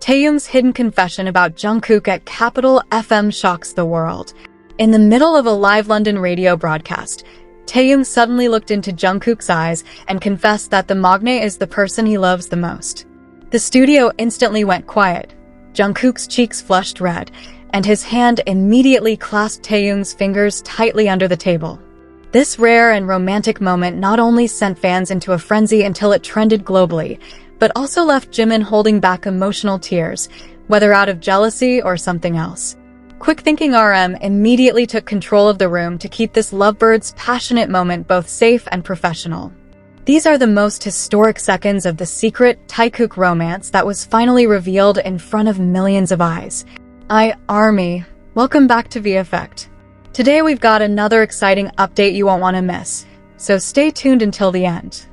Taehyung's hidden confession about Jungkook at Capital FM shocks the world. In the middle of a live London radio broadcast, Taehyung suddenly looked into Jungkook's eyes and confessed that the magne is the person he loves the most. The studio instantly went quiet. Jungkook's cheeks flushed red, and his hand immediately clasped Taehyung's fingers tightly under the table. This rare and romantic moment not only sent fans into a frenzy until it trended globally, but also left Jimin holding back emotional tears, whether out of jealousy or something else. Quick-thinking RM immediately took control of the room to keep this lovebirds' passionate moment both safe and professional. These are the most historic seconds of the secret Taekook romance that was finally revealed in front of millions of eyes. ARMY, welcome back to VFX. Today we've got another exciting update you won't want to miss, so stay tuned until the end.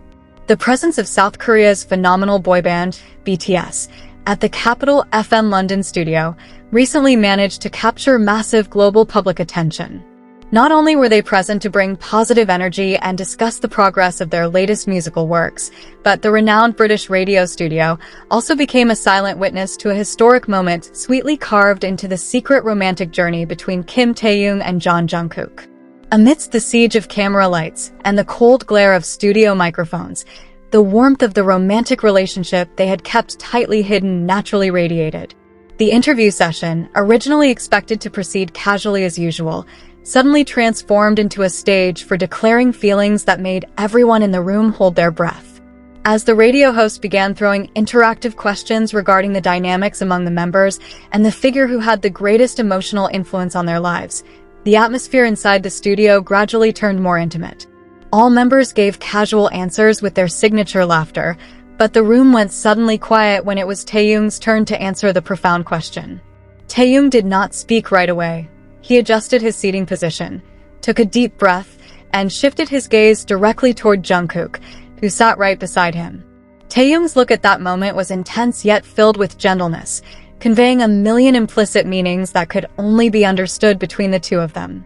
The presence of South Korea's phenomenal boy band, BTS, at the Capital FM London studio recently managed to capture massive global public attention. Not only were they present to bring positive energy and discuss the progress of their latest musical works, but the renowned British radio studio also became a silent witness to a historic moment sweetly carved into the secret romantic journey between Kim Taehyung and Jungkook. Amidst the siege of camera lights and the cold glare of studio microphones, the warmth of the romantic relationship they had kept tightly hidden naturally radiated. The interview session, originally expected to proceed casually as usual, suddenly transformed into a stage for declaring feelings that made everyone in the room hold their breath. As the radio host began throwing interactive questions regarding the dynamics among the members and the figure who had the greatest emotional influence on their lives, the atmosphere inside the studio gradually turned more intimate. All members gave casual answers with their signature laughter, but the room went suddenly quiet when it was Taehyung's turn to answer the profound question. Taehyung did not speak right away. He adjusted his seating position, took a deep breath, and shifted his gaze directly toward Jungkook, who sat right beside him. Taehyung's look at that moment was intense yet filled with gentleness, conveying a million implicit meanings that could only be understood between the two of them.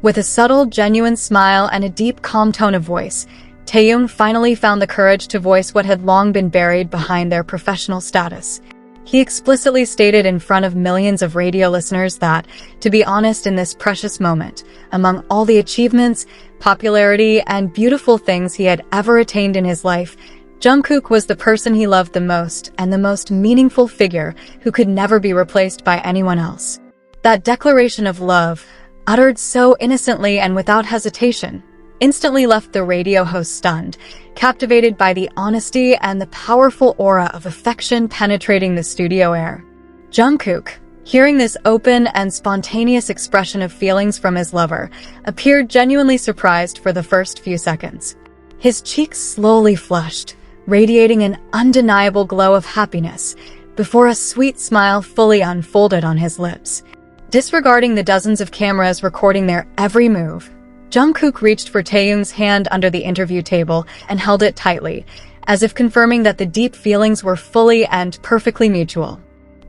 With a subtle, genuine smile and a deep, calm tone of voice, Taehyung finally found the courage to voice what had long been buried behind their professional status. He explicitly stated in front of millions of radio listeners that, to be honest in this precious moment, among all the achievements, popularity, and beautiful things he had ever attained in his life, Jungkook was the person he loved the most and the most meaningful figure who could never be replaced by anyone else. That declaration of love, uttered so innocently and without hesitation, instantly left the radio host stunned, captivated by the honesty and the powerful aura of affection penetrating the studio air. Jungkook, hearing this open and spontaneous expression of feelings from his lover, appeared genuinely surprised for the first few seconds. His cheeks slowly flushed, radiating an undeniable glow of happiness, before a sweet smile fully unfolded on his lips. Disregarding the dozens of cameras recording their every move, Jungkook reached for Taehyung's hand under the interview table and held it tightly, as if confirming that the deep feelings were fully and perfectly mutual.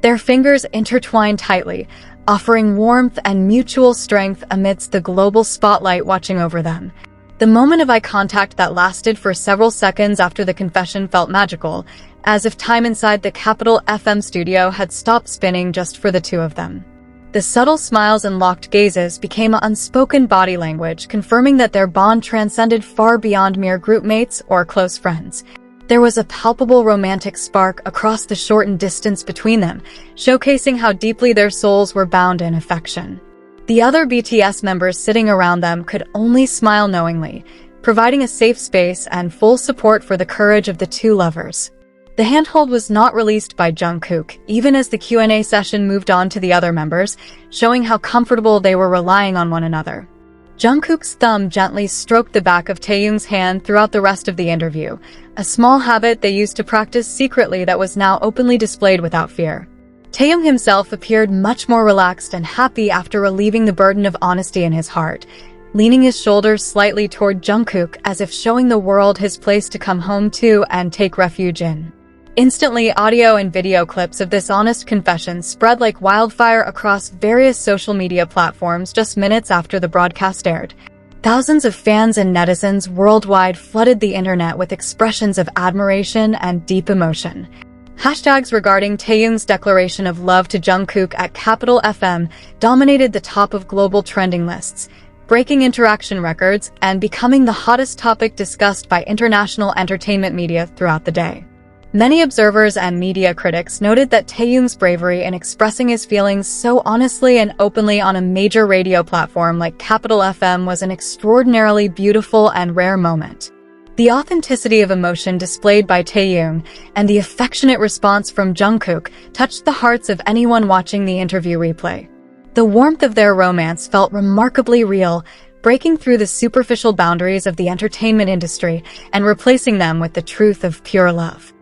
Their fingers intertwined tightly, offering warmth and mutual strength amidst the global spotlight watching over them. The moment of eye contact that lasted for several seconds after the confession felt magical, as if time inside the Capital FM studio had stopped spinning just for the two of them. The subtle smiles and locked gazes became unspoken body language, confirming that their bond transcended far beyond mere group mates or close friends. There was a palpable romantic spark across the shortened distance between them, showcasing how deeply their souls were bound in affection. The other BTS members sitting around them could only smile knowingly, providing a safe space and full support for the courage of the two lovers. The handhold was not released by Jungkook, even as the Q&A session moved on to the other members, showing how comfortable they were relying on one another. Jungkook's thumb gently stroked the back of Taehyung's hand throughout the rest of the interview, a small habit they used to practice secretly that was now openly displayed without fear. Taehyung himself appeared much more relaxed and happy after relieving the burden of honesty in his heart, leaning his shoulders slightly toward Jungkook as if showing the world his place to come home to and take refuge in. Instantly, audio and video clips of this honest confession spread like wildfire across various social media platforms just minutes after the broadcast aired. Thousands of fans and netizens worldwide flooded the internet with expressions of admiration and deep emotion. Hashtags regarding Taehyung's declaration of love to Jungkook at Capital FM dominated the top of global trending lists, breaking interaction records and becoming the hottest topic discussed by international entertainment media throughout the day. Many observers and media critics noted that Taehyung's bravery in expressing his feelings so honestly and openly on a major radio platform like Capital FM was an extraordinarily beautiful and rare moment. The authenticity of emotion displayed by Taehyung and the affectionate response from Jungkook touched the hearts of anyone watching the interview replay. The warmth of their romance felt remarkably real, breaking through the superficial boundaries of the entertainment industry and replacing them with the truth of pure love.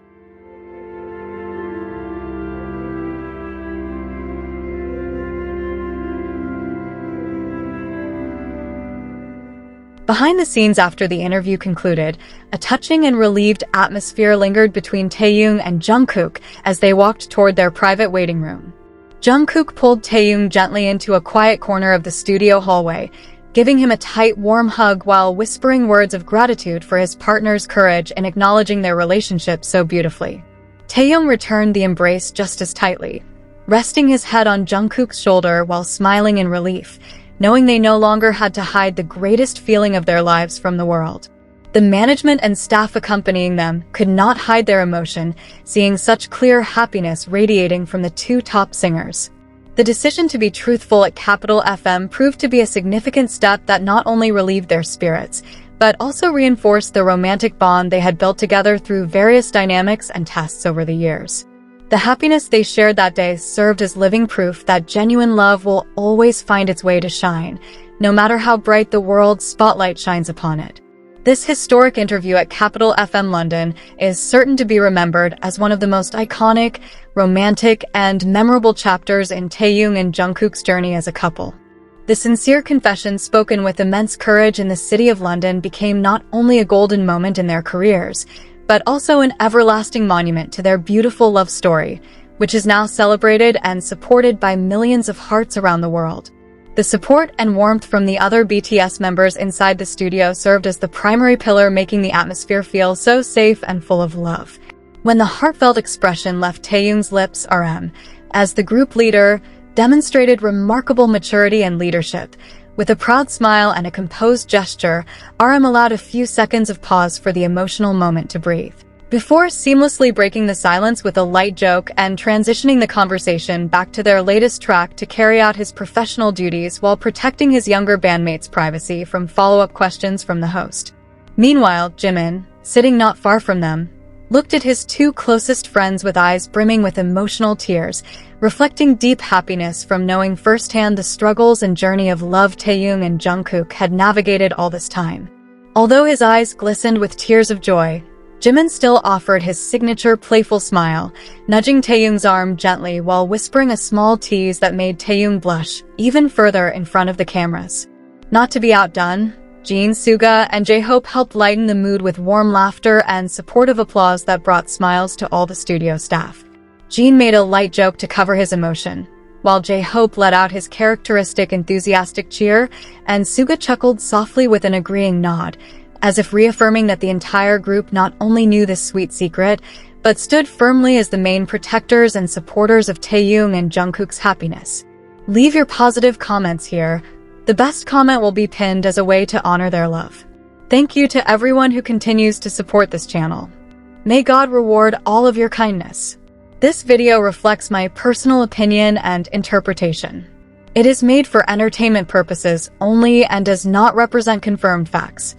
Behind the scenes after the interview concluded, a touching and relieved atmosphere lingered between Taehyung and Jungkook as they walked toward their private waiting room. Jungkook pulled Taehyung gently into a quiet corner of the studio hallway, giving him a tight, warm hug while whispering words of gratitude for his partner's courage in acknowledging their relationship so beautifully. Taehyung returned the embrace just as tightly, resting his head on Jungkook's shoulder while smiling in relief, knowing they no longer had to hide the greatest feeling of their lives from the world. The management and staff accompanying them could not hide their emotion, seeing such clear happiness radiating from the two top singers. The decision to be truthful at Capital FM proved to be a significant step that not only relieved their spirits, but also reinforced the romantic bond they had built together through various dynamics and tests over the years. The happiness they shared that day served as living proof that genuine love will always find its way to shine, no matter how bright the world's spotlight shines upon it. This historic interview at Capital FM London is certain to be remembered as one of the most iconic, romantic, and memorable chapters in Taehyung and Jungkook's journey as a couple. The sincere confession spoken with immense courage in the city of London became not only a golden moment in their careers, but also an everlasting monument to their beautiful love story, which is now celebrated and supported by millions of hearts around the world. The support and warmth from the other BTS members inside the studio served as the primary pillar, making the atmosphere feel so safe and full of love. When the heartfelt expression left Taehyung's lips, as the group leader, demonstrated remarkable maturity and leadership. With a proud smile and a composed gesture, allowed a few seconds of pause for the emotional moment to breathe. Before seamlessly breaking the silence with a light joke and transitioning the conversation back to their latest track to carry out his professional duties while protecting his younger bandmates' privacy from follow-up questions from the host. Meanwhile, Jimin, sitting not far from them, looked at his two closest friends with eyes brimming with emotional tears, reflecting deep happiness from knowing firsthand the struggles and journey of love Taehyung and Jungkook had navigated all this time. Although his eyes glistened with tears of joy, Jimin still offered his signature playful smile, nudging Taehyung's arm gently while whispering a small tease that made Taehyung blush even further in front of the cameras. Not to be outdone, Jin, Suga, and J-Hope helped lighten the mood with warm laughter and supportive applause that brought smiles to all the studio staff. Jin made a light joke to cover his emotion, while J-Hope let out his characteristic enthusiastic cheer, and Suga chuckled softly with an agreeing nod, as if reaffirming that the entire group not only knew this sweet secret, but stood firmly as the main protectors and supporters of Taehyung and Jungkook's happiness. Leave your positive comments here. The best comment will be pinned as a way to honor their love. Thank you to everyone who continues to support this channel. May God reward all of your kindness. This video reflects my personal opinion and interpretation. It is made for entertainment purposes only and does not represent confirmed facts.